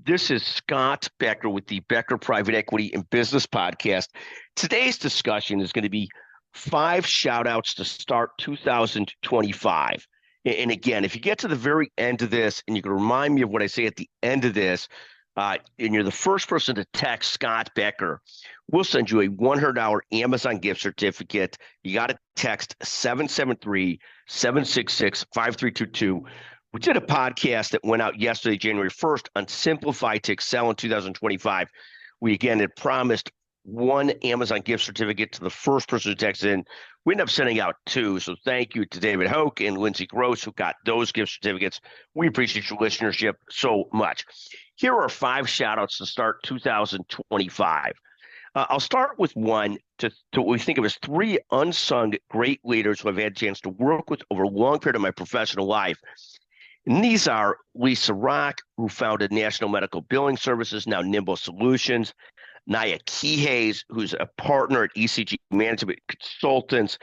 This is Scott Becker with the Becker Private Equity and Business Podcast. Today's discussion is going to be 5 shout-outs to start 2025. And again, if you get to the very end of this and you can remind me of what I say at the end of this, and you're the first person to text Scott Becker, we'll send you a $100 Amazon gift certificate. You got to text 773-766-5322. We did a podcast that went out yesterday, January 1st, on Simplify to Excel in 2025. We, again, had promised 1 Amazon gift certificate to the first person who texted in. We ended up sending out 2, so thank you to David Hoke and Lindsay Gross who got those gift certificates. We appreciate your listenership so much. Here are 5 shout-outs to start 2025. I'll start with one to what we think of as 3 unsung great leaders who I've had a chance to work with over a long period of my professional life. And these are Lisa Rock, who founded National Medical Billing Services, now Nimble Solutions, Naya Keyhays, who's a partner at ECG Management Consultants,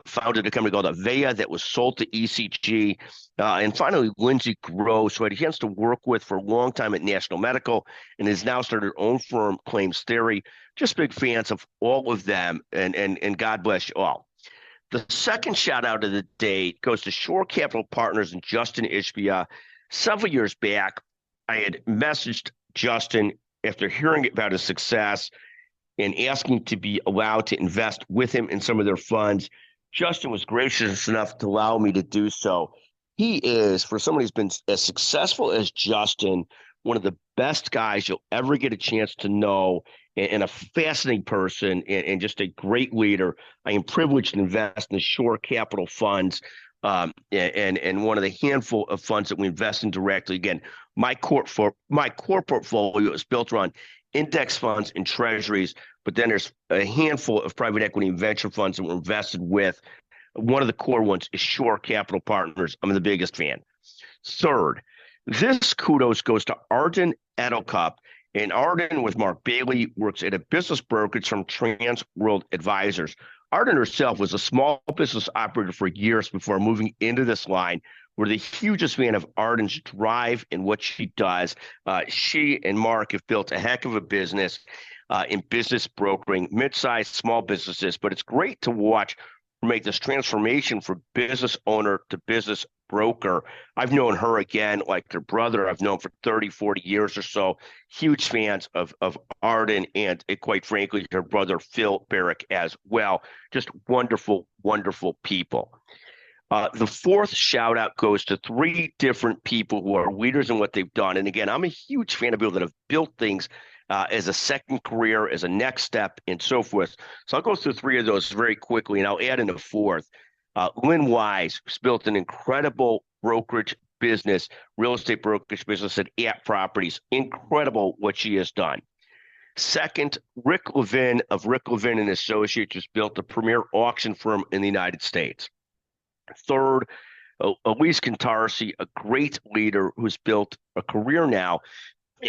founded a company called Avea that was sold to ECG. And finally, Lindsay Gross, who I had a chance to work with for a long time at National Medical and has now started her own firm, Claims Theory. Just big fans of all of them, and God bless you all. The second shout out of the day goes to Shore Capital Partners and Justin Ishbia. Several years back, I had messaged Justin after hearing about his success and asking to be allowed to invest with him in some of their funds. Justin was gracious enough to allow me to do so. He is, for somebody who's been as successful as Justin, one of the best guys you'll ever get a chance to know, and a fascinating person, and just a great leader. I am privileged to invest in the Shore Capital funds, and one of the handful of funds that we invest in directly. Again, my core portfolio is built around index funds and treasuries, but then there's a handful of private equity and venture funds that we're invested with. One of the core ones is Shore Capital Partners. I'm the biggest fan. Third, this kudos goes to Arden Edelcup. And Arden, with Mark Bailey, works at a business brokerage from Trans World Advisors. Arden herself was a small business operator for years before moving into this line. We're the hugest fan of Arden's drive and what she does. She and Mark have built a heck of a business in business brokering, mid-sized small businesses. But it's great to watch her make this transformation from business owner to business broker. I've known her, again, like her brother, I've known for 30, 40 years or so. Huge fans of Arden and, quite frankly, her brother, Phil Barrick, as well. Just wonderful, wonderful people. The fourth shout out goes to 3 different people who are leaders in what they've done. And again, I'm a huge fan of people that have built things as a second career, as a next step, and so forth. So I'll go through 3 of those very quickly, and I'll add in a fourth. Lynn Wise, who's built an incredible brokerage business, real estate brokerage business at App Properties. Incredible what she has done. Second, Rick Levin of Rick Levin and Associates, who's built a premier auction firm in the United States. Third, Elise Cantarsi, a great leader who's built a career now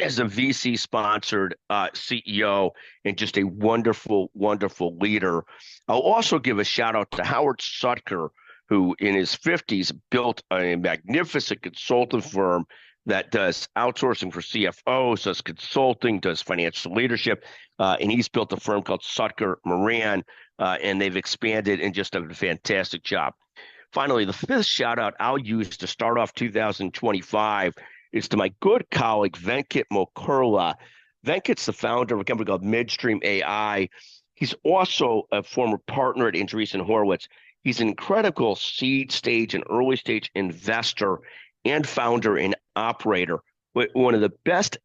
as a VC-sponsored CEO and just a wonderful, wonderful leader. I'll also give a shout-out to Howard Sutker, who in his 50s built a magnificent consulting firm that does outsourcing for CFOs, does consulting, does financial leadership, and he's built a firm called Sutker Moran, and they've expanded and just done a fantastic job. Finally, the 5th shout-out I'll use to start off 2025 is to my good colleague, Venkat Mokurla. Venkat's the founder of a company called Midstream AI. He's also a former partner at Andreessen Horowitz. He's an incredible seed stage and early stage investor and founder and operator. One of the best,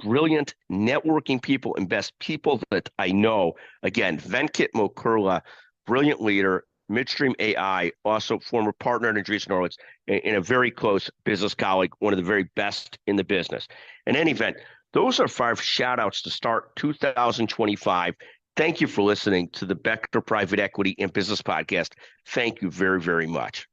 brilliant networking people and best people that I know. Again, Venkat Mokurla, brilliant leader. Midstream AI, also former partner at Andreessen Horowitz, and a very close business colleague, one of the very best in the business. In any event, those are 5 shout outs to start 2025. Thank you for listening to the Becker Private Equity and Business Podcast. Thank you very, very much.